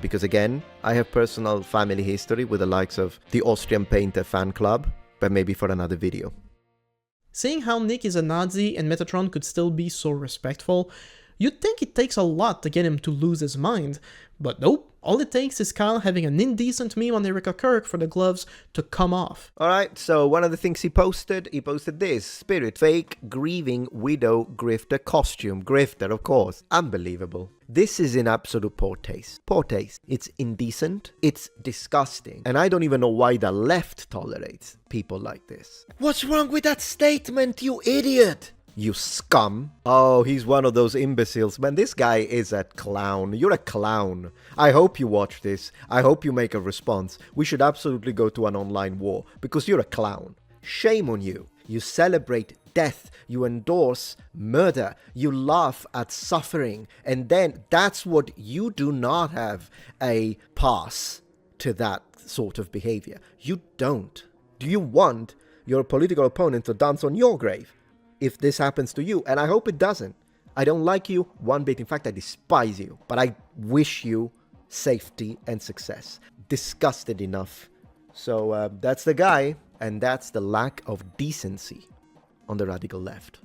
[SPEAKER 2] Because again, I have personal family history with the likes of the Austrian Painter fan club, but maybe for another video.
[SPEAKER 1] Seeing how Nick is a Nazi and Metatron could still be so respectful, you'd think it takes a lot to get him to lose his mind, but nope. All it takes is Kyle having an indecent meme on Erica Kirk for the gloves to come off.
[SPEAKER 2] Alright, so one of the things he posted this. Spirit, fake, grieving, widow, grifter costume. Grifter, of course. Unbelievable. This is in absolute poor taste. Poor taste. It's indecent. It's disgusting. And I don't even know why the left tolerates people like this. What's wrong with that statement, you idiot? You scum. Oh, he's one of those imbeciles. Man, this guy is a clown. You're a clown. I hope you watch this. I hope you make a response. We should absolutely go to an online war, because you're a clown. Shame on you. you celebrate death, you endorse murder, you laugh at suffering, and then that's what you do not have a pass to that sort of behavior. You don't. Do you want your political opponent to dance on your grave if this happens to you? And I hope it doesn't. I don't like you one bit. In fact, I despise you. But I wish you safety and success. Disgusted enough. So that's the guy, and that's the lack of decency on the radical left.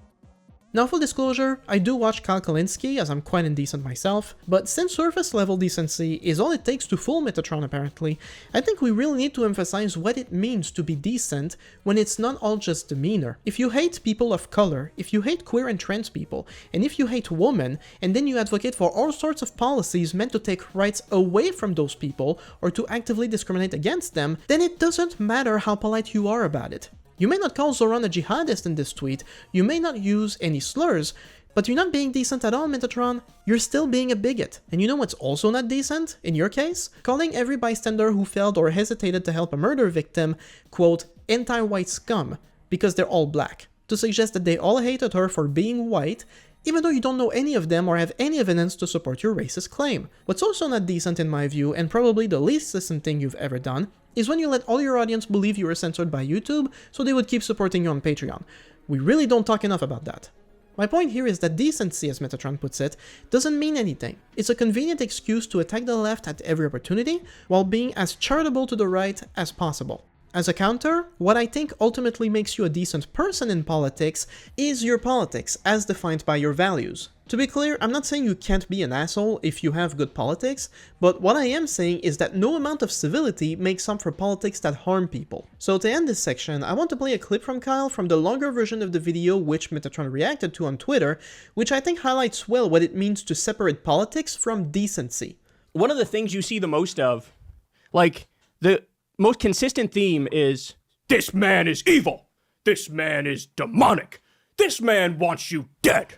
[SPEAKER 1] Now, full disclosure, I do watch Kulinski, as I'm quite indecent myself, but since surface level decency is all it takes to fool Metatron apparently, I think we really need to emphasize what it means to be decent when it's not all just demeanor. If you hate people of color, if you hate queer and trans people, and if you hate women, and then you advocate for all sorts of policies meant to take rights away from those people or to actively discriminate against them, then it doesn't matter how polite you are about it. You may not call Zoran a jihadist in this tweet, you may not use any slurs, but you're not being decent at all, Metatron. You're still being a bigot. And you know what's also not decent, in your case? Calling every bystander who failed or hesitated to help a murder victim, quote, anti-white scum, because they're all black, to suggest that they all hated her for being white, even though you don't know any of them or have any evidence to support your racist claim. What's also not decent in my view, and probably the least decent thing you've ever done, is when you let all your audience believe you were censored by YouTube, so they would keep supporting you on Patreon. We really don't talk enough about that. My point here is that decency, as Metatron puts it, doesn't mean anything. It's a convenient excuse to attack the left at every opportunity, while being as charitable to the right as possible. As a counter, what I think ultimately makes you a decent person in politics is your politics, as defined by your values. To be clear, I'm not saying you can't be an asshole if you have good politics, but what I am saying is that no amount of civility makes up for politics that harm people. So to end this section, I want to play a clip from Kyle from the longer version of the video which Metatron reacted to on Twitter, which I think highlights well what it means to separate politics from decency.
[SPEAKER 4] One of the things you see the most of, like, the most consistent theme is, this man is evil. This man is demonic. This man wants you dead.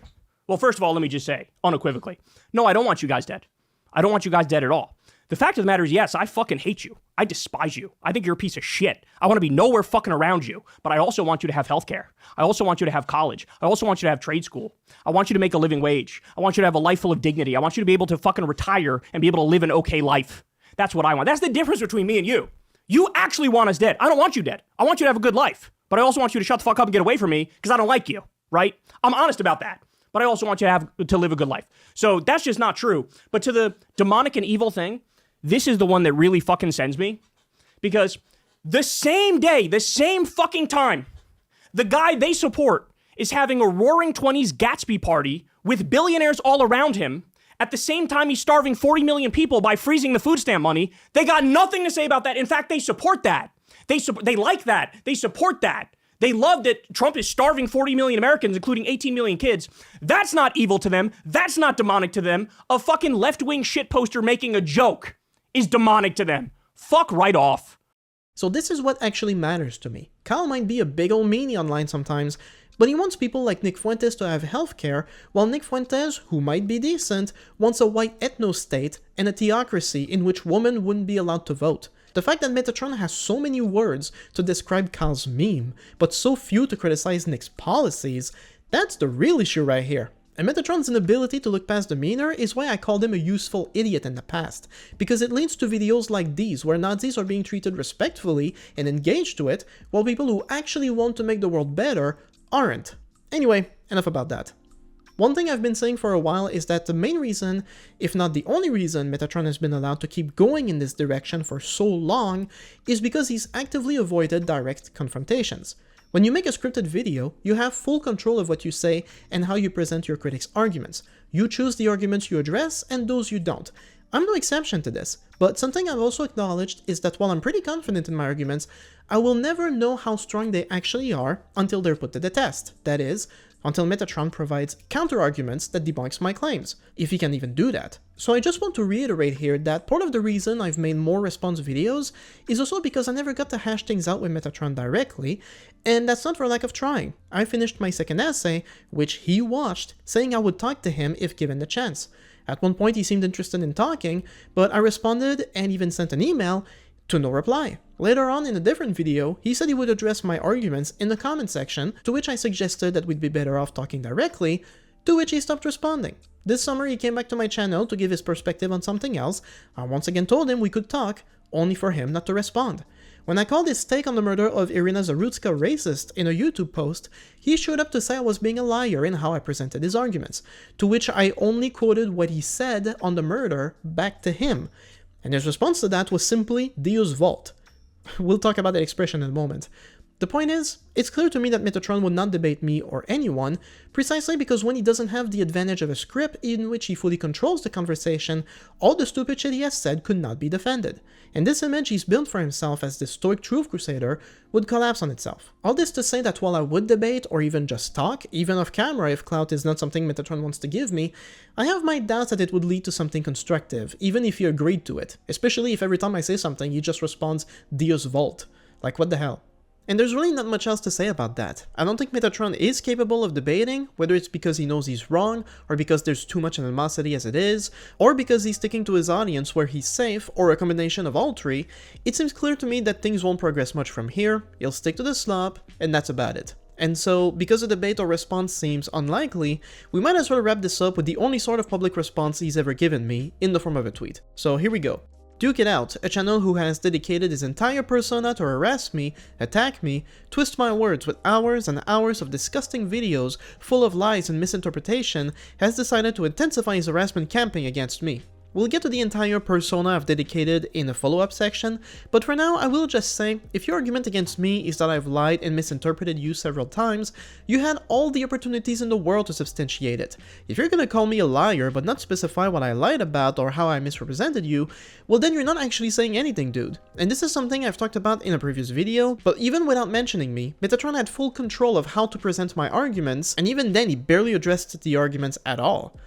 [SPEAKER 4] Well, first of all, let me just say, unequivocally, no, I don't want you guys dead. I don't want you guys dead at all. The fact of the matter is, yes, I fucking hate you. I despise you. I think you're a piece of shit. I want to be nowhere fucking around you, but I also want you to have healthcare. I also want you to have college. I also want you to have trade school. I want you to make a living wage. I want you to have a life full of dignity. I want you to be able to fucking retire and be able to live an okay life. That's what I want. That's the difference between me and you. You actually want us dead. I don't want you dead. I want you to have a good life, but I also want you to shut the fuck up and get away from me because I don't like you, right? I'm honest about that. But I also want you to live a good life. So that's just not true. But to the demonic and evil thing, this is the one that really fucking sends me. Because the same day, the same fucking time, the guy they support is having a roaring 20s Gatsby party with billionaires all around him. At the same time, he's starving 40 million people by freezing the food stamp money. They got nothing to say about that. In fact, they support that. They like that. They support that. They love that Trump is starving 40 million Americans, including 18 million kids. That's not evil to them. That's not demonic to them. A fucking left-wing shit poster making a joke is demonic to them. Fuck right off.
[SPEAKER 1] So this is what actually matters to me. Kyle might be a big ol' meanie online sometimes, but he wants people like Nick Fuentes to have healthcare, while Nick Fuentes, who might be decent, wants a white ethno-state and a theocracy in which women wouldn't be allowed to vote. The fact that Metatron has so many words to describe Kyle's meme, but so few to criticize Nick's policies, that's the real issue right here. And Metatron's inability to look past demeanor is why I called him a useful idiot in the past, because it leads to videos like these where Nazis are being treated respectfully and engaged to it, while people who actually want to make the world better aren't. Anyway, enough about that. One thing I've been saying for a while is that the main reason, if not the only reason, Metatron has been allowed to keep going in this direction for so long is because he's actively avoided direct confrontations. When you make a scripted video, you have full control of what you say and how you present your critics' arguments. You choose the arguments you address and those you don't. I'm no exception to this, but something I've also acknowledged is that while I'm pretty confident in my arguments, I will never know how strong they actually are until they're put to the test. That is, until Metatron provides counter-arguments that debunks my claims, if he can even do that. So I just want to reiterate here that part of the reason I've made more response videos is also because I never got to hash things out with Metatron directly, and that's not for lack of trying. I finished my second essay, which he watched, saying I would talk to him if given the chance. At one point he seemed interested in talking, but I responded and even sent an email To no reply. Later on in a different video, he said he would address my arguments in the comment section, to which I suggested that we'd be better off talking directly, to which he stopped responding. This summer he came back to my channel to give his perspective on something else. I once again told him we could talk, only for him not to respond. When I called his take on the murder of Irina Zarutska racist in a YouTube post, he showed up to say I was being a liar in how I presented his arguments, to which I only quoted what he said on the murder back to him, and his response to that was simply Deus Vult. We'll talk about that expression in a moment. The point is, it's clear to me that Metatron would not debate me or anyone, precisely because when he doesn't have the advantage of a script in which he fully controls the conversation, all the stupid shit he has said could not be defended. And this image he's built for himself as the stoic truth crusader would collapse on itself. All this to say that while I would debate or even just talk, even off camera if clout is not something Metatron wants to give me, I have my doubts that it would lead to something constructive, even if he agreed to it, especially if every time I say something he just responds Deus Vult. Like, what the hell? And there's really not much else to say about that. I don't think Metatron is capable of debating, whether it's because he knows he's wrong, or because there's too much animosity as it is, or because he's sticking to his audience where he's safe, or a combination of all three. It seems clear to me that things won't progress much from here, he'll stick to the slop, and that's about it. And so, because a debate or response seems unlikely, we might as well wrap this up with the only sort of public response he's ever given me, in the form of a tweet. So here we go. Duke It Out, a channel who has dedicated his entire persona to harass me, attack me, twist my words with hours and hours of disgusting videos full of lies and misinterpretation, has decided to intensify his harassment campaign against me. We'll get to the entire persona I've dedicated in a follow-up section, but for now I will just say, if your argument against me is that I've lied and misinterpreted you several times, you had all the opportunities in the world to substantiate it. If you're gonna call me a liar but not specify what I lied about or how I misrepresented you, well then you're not actually saying anything, dude. And this is something I've talked about in a previous video, but even without mentioning me, Metatron had full control of how to present my arguments, and even then he barely addressed the arguments at all.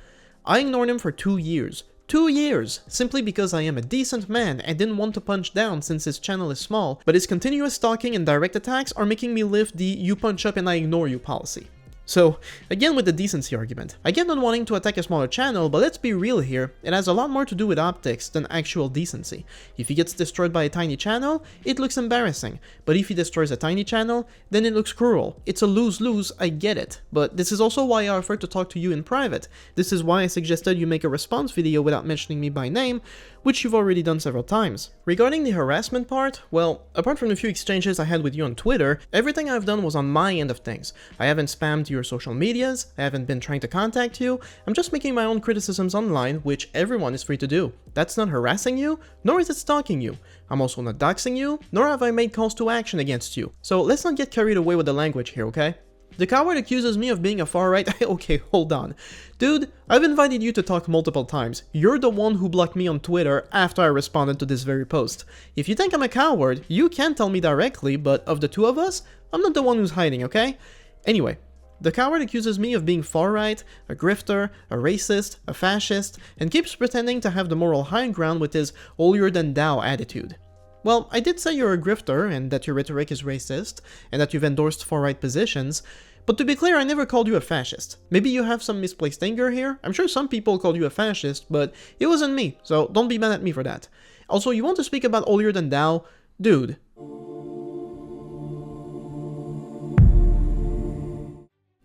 [SPEAKER 1] I ignored him for 2 years. 2 years, simply because I am a decent man and didn't want to punch down since his channel is small, but his continuous stalking and direct attacks are making me live the you punch up and I ignore you policy. So, again with the decency argument. I get not wanting to attack a smaller channel, but let's be real here, it has a lot more to do with optics than actual decency. If he gets destroyed by a tiny channel, it looks embarrassing, but if he destroys a tiny channel, then it looks cruel. It's a lose-lose, I get it, but this is also why I offered to talk to you in private. This is why I suggested you make a response video without mentioning me by name, which you've already done several times. Regarding the harassment part, well, apart from the few exchanges I had with you on Twitter, everything I've done was on my end of things. I haven't spammed your social medias, I haven't been trying to contact you, I'm just making my own criticisms online, which everyone is free to do. That's not harassing you, nor is it stalking you. I'm also not doxing you, nor have I made calls to action against you. So let's not get carried away with the language here, okay? The coward accuses me of being a far-right. Okay, hold on. Dude, I've invited you to talk multiple times. You're the one who blocked me on Twitter after I responded to this very post. If you think I'm a coward, you can tell me directly, but of the two of us, I'm not the one who's hiding, okay? Anyway, the coward accuses me of being far-right, a grifter, a racist, a fascist, and keeps pretending to have the moral high ground with his holier-than-thou attitude. Well, I did say you're a grifter, and that your rhetoric is racist, and that you've endorsed far-right positions, but to be clear, I never called you a fascist. Maybe you have some misplaced anger here? I'm sure some people called you a fascist, but it wasn't me, so don't be mad at me for that. Also, you want to speak about holier-than-thou? Dude.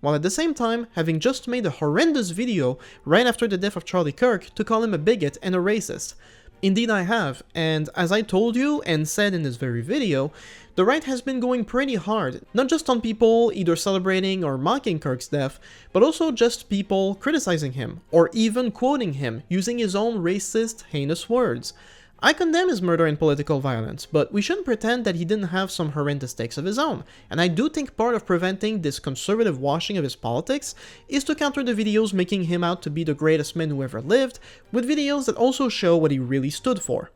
[SPEAKER 1] While at the same time, having just made a horrendous video right after the death of Charlie Kirk to call him a bigot and a racist. Indeed I have, and as I told you and said in this very video, the right has been going pretty hard, not just on people either celebrating or mocking Kirk's death, but also just people criticizing him, or even quoting him, using his own racist, heinous words. I condemn his murder and political violence, but we shouldn't pretend that he didn't have some horrendous takes of his own, and I do think part of preventing this conservative washing of his politics is to counter the videos making him out to be the greatest man who ever lived, with videos that also show what he really stood for.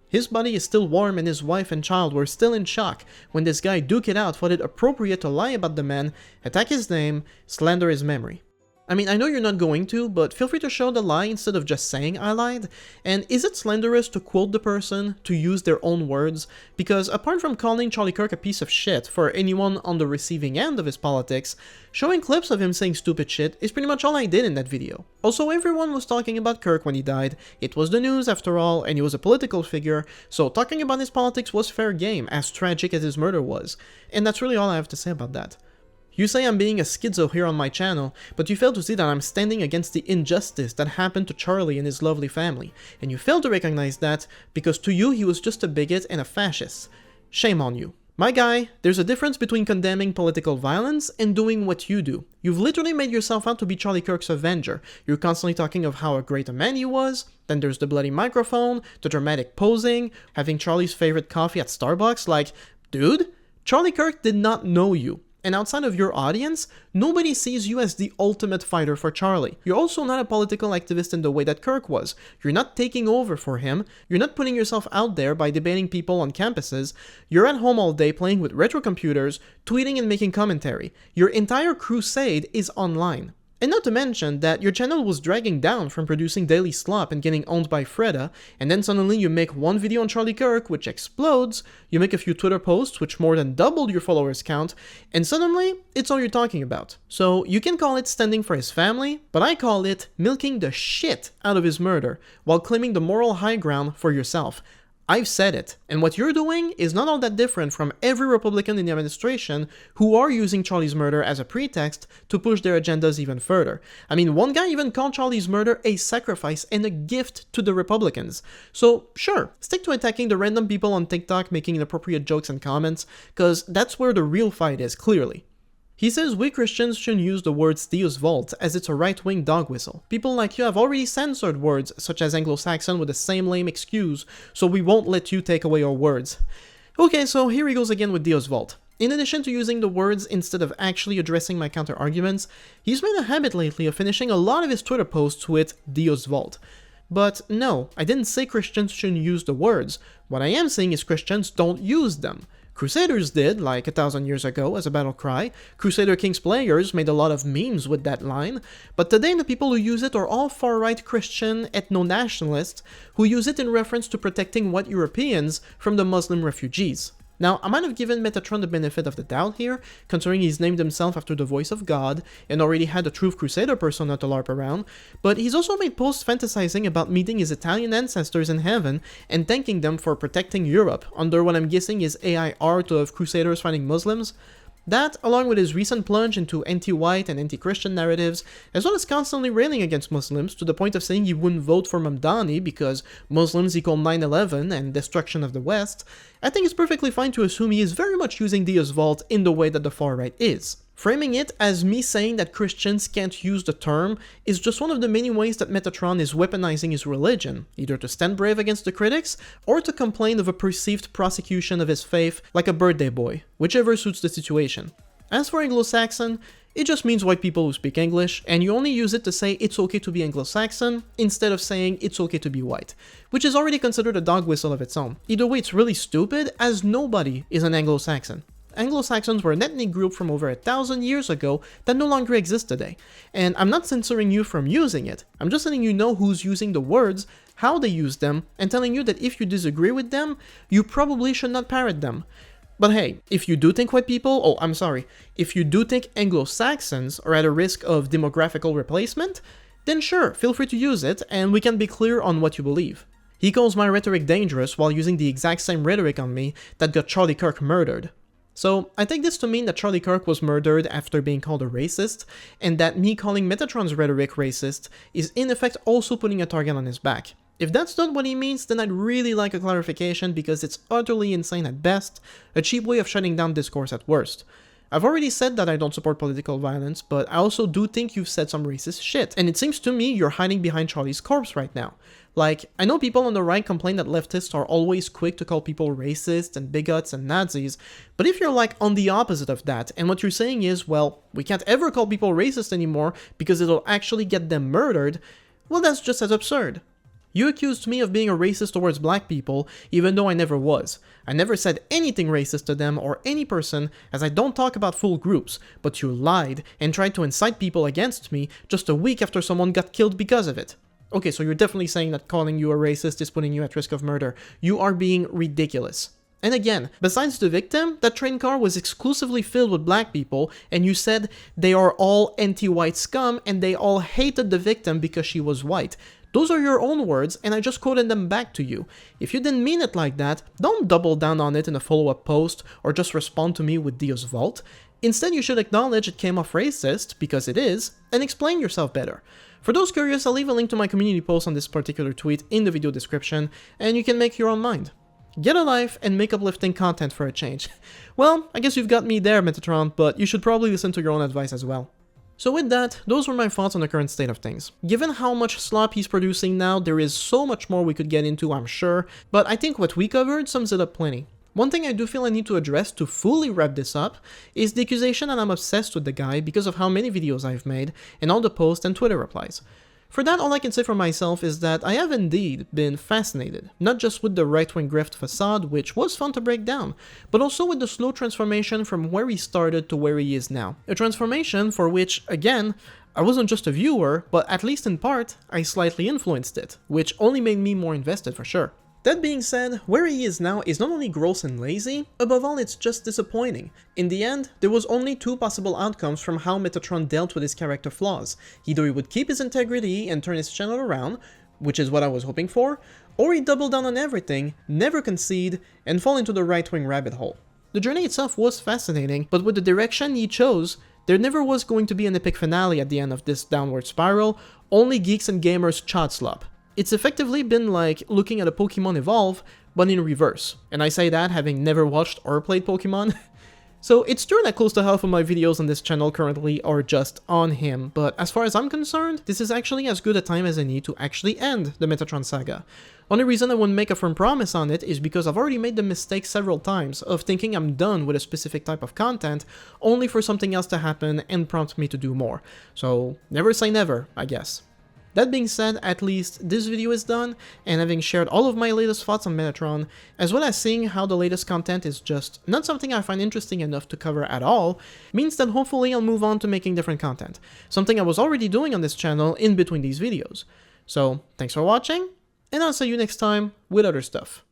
[SPEAKER 1] His body is still warm and his wife and child were still in shock when this guy Duke It Out thought it appropriate to lie about the man, attack his name, slander his memory. I mean, I know you're not going to, but feel free to show the lie instead of just saying I lied. And is it slanderous to quote the person, to use their own words? Because apart from calling Charlie Kirk a piece of shit for anyone on the receiving end of his politics, showing clips of him saying stupid shit is pretty much all I did in that video. Also, everyone was talking about Kirk when he died. It was the news after all, and he was a political figure, so talking about his politics was fair game, as tragic as his murder was. And that's really all I have to say about that. You say I'm being a schizo here on my channel, but you fail to see that I'm standing against the injustice that happened to Charlie and his lovely family, and you fail to recognize that because to you he was just a bigot and a fascist. Shame on you. My guy, there's a difference between condemning political violence and doing what you do. You've literally made yourself out to be Charlie Kirk's avenger. You're constantly talking of how great a man he was, then there's the bloody microphone, the dramatic posing, having Charlie's favorite coffee at Starbucks, like, dude, Charlie Kirk did not know you. And outside of your audience, nobody sees you as the ultimate fighter for Charlie. You're also not a political activist in the way that Kirk was. You're not taking over for him. You're not putting yourself out there by debating people on campuses. You're at home all day playing with retro computers, tweeting and making commentary. Your entire crusade is online. And not to mention that your channel was dragging down from producing daily slop and getting owned by Freda, and then suddenly you make one video on Charlie Kirk, which explodes, you make a few Twitter posts, which more than doubled your followers count, and suddenly, it's all you're talking about. So you can call it standing for his family, but I call it milking the shit out of his murder, while claiming the moral high ground for yourself. I've said it, and what you're doing is not all that different from every Republican in the administration who are using Charlie's murder as a pretext to push their agendas even further. I mean, one guy even called Charlie's murder a sacrifice and a gift to the Republicans. So, sure, stick to attacking the random people on TikTok making inappropriate jokes and comments, cause that's where the real fight is, clearly. He says we Christians shouldn't use the words Deus Vult as it's a right-wing dog whistle. People like you have already censored words such as Anglo-Saxon with the same lame excuse, so we won't let you take away our words. Okay, so here he goes again with Deus Vult. In addition to using the words instead of actually addressing my counter-arguments, he's made a habit lately of finishing a lot of his Twitter posts with Deus Vult. But no, I didn't say Christians shouldn't use the words. What I am saying is Christians don't use them. Crusaders did, like 1,000 years ago, as a battle cry. Crusader Kings players made a lot of memes with that line, but today the people who use it are all far-right Christian ethno-nationalists who use it in reference to protecting white Europeans from the Muslim refugees. Now, I might have given Metatron the benefit of the doubt here, considering he's named himself after the voice of God, and already had a Truth Crusader persona to LARP around, but he's also made posts fantasizing about meeting his Italian ancestors in heaven and thanking them for protecting Europe under what I'm guessing is AI art of Crusaders fighting Muslims. That, along with his recent plunge into anti-white and anti-Christian narratives, as well as constantly railing against Muslims to the point of saying he wouldn't vote for Mamdani because Muslims equal 9/11 and destruction of the West, I think it's perfectly fine to assume he is very much using Deus Vult in the way that the far right is. Framing it as me saying that Christians can't use the term is just one of the many ways that Metatron is weaponizing his religion, either to stand brave against the critics, or to complain of a perceived prosecution of his faith like a birthday boy, whichever suits the situation. As for Anglo-Saxon, it just means white people who speak English, and you only use it to say it's okay to be Anglo-Saxon, instead of saying it's okay to be white, which is already considered a dog whistle of its own. Either way, it's really stupid, as nobody is an Anglo-Saxon. Anglo-Saxons were an ethnic group from over 1,000 years ago that no longer exists today. And I'm not censoring you from using it, I'm just letting you know who's using the words, how they use them, and telling you that if you disagree with them, you probably should not parrot them. But hey, if you do think if you do think Anglo-Saxons are at a risk of demographical replacement, then sure, feel free to use it, and we can be clear on what you believe. He calls my rhetoric dangerous while using the exact same rhetoric on me that got Charlie Kirk murdered. So, I take this to mean that Charlie Kirk was murdered after being called a racist, and that me calling Metatron's rhetoric racist is in effect also putting a target on his back. If that's not what he means, then I'd really like a clarification because it's utterly insane at best, a cheap way of shutting down discourse at worst. I've already said that I don't support political violence, but I also do think you've said some racist shit, and it seems to me you're hiding behind Charlie's corpse right now. Like, I know people on the right complain that leftists are always quick to call people racist and bigots and Nazis, but if you're like on the opposite of that, and what you're saying is, well, we can't ever call people racist anymore because it'll actually get them murdered, well, that's just as absurd. You accused me of being a racist towards black people, even though I never was. I never said anything racist to them or any person, as I don't talk about full groups, but you lied and tried to incite people against me just a week after someone got killed because of it. Okay, so you're definitely saying that calling you a racist is putting you at risk of murder. You are being ridiculous. And again, besides the victim, that train car was exclusively filled with black people, and you said they are all anti-white scum and they all hated the victim because she was white. Those are your own words, and I just quoted them back to you. If you didn't mean it like that, don't double down on it in a follow-up post or just respond to me with Dios Vault. Instead, you should acknowledge it came off racist, because it is, and explain yourself better. For those curious, I'll leave a link to my community post on this particular tweet in the video description, and you can make your own mind. Get a life and make uplifting content for a change. Well, I guess you've got me there, Metatron, but you should probably listen to your own advice as well. So with that, those were my thoughts on the current state of things. Given how much slop he's producing now, there is so much more we could get into, I'm sure, but I think what we covered sums it up plenty. One thing I do feel I need to address to fully wrap this up is the accusation that I'm obsessed with the guy because of how many videos I've made and all the posts and Twitter replies. For that, all I can say for myself is that I have indeed been fascinated, not just with the right-wing grift facade, which was fun to break down, but also with the slow transformation from where he started to where he is now. A transformation for which, again, I wasn't just a viewer, but at least in part, I slightly influenced it, which only made me more invested for sure. That being said, where he is now is not only gross and lazy, above all it's just disappointing. In the end, there was only two possible outcomes from how Metatron dealt with his character flaws. Either he would keep his integrity and turn his channel around, which is what I was hoping for, or he'd double down on everything, never concede, and fall into the right-wing rabbit hole. The journey itself was fascinating, but with the direction he chose, there never was going to be an epic finale at the end of this downward spiral, only geeks and gamers chod slop. It's effectively been like looking at a Pokemon evolve, but in reverse. And I say that having never watched or played Pokemon. So it's true that close to half of my videos on this channel currently are just on him, but as far as I'm concerned, this is actually as good a time as any to actually end the Metatron saga. Only reason I wouldn't make a firm promise on it is because I've already made the mistake several times of thinking I'm done with a specific type of content, only for something else to happen and prompt me to do more. So never say never, I guess. That being said, at least this video is done, and having shared all of my latest thoughts on Metatron, as well as seeing how the latest content is just not something I find interesting enough to cover at all, means that hopefully I'll move on to making different content, something I was already doing on this channel in between these videos. So, thanks for watching, and I'll see you next time with other stuff.